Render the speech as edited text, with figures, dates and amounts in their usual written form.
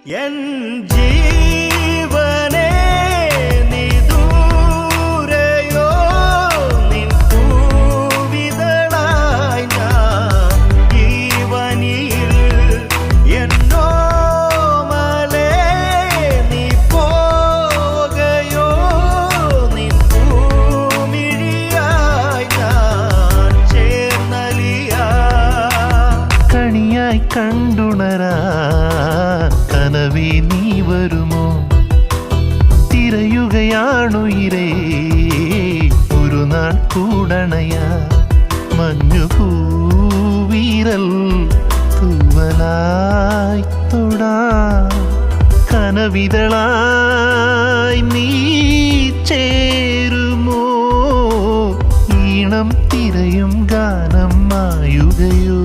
N ജീവനേ നീ ദൂരെയോ നിൻ പൂവിതളായി ഞാൻ ഈ വനിയിൽ എന്നോമലേ നീ പോകയോ നിൻ പൂമിഴിയായി ഞാൻ ചേർന്നലിയാ കണിയായി കണ്ടുണരാ കനവി നീ വരുമോ തിരയുകയാണുയിരേ ഒരു നാൾ കൂടണയാ മഞ്ഞുപൂവീരൽ തൂവലായി തൊടാ കനവിതളായി നീ ചേരുമോ ഈണം തിരയും ഗാനം മായുകയോ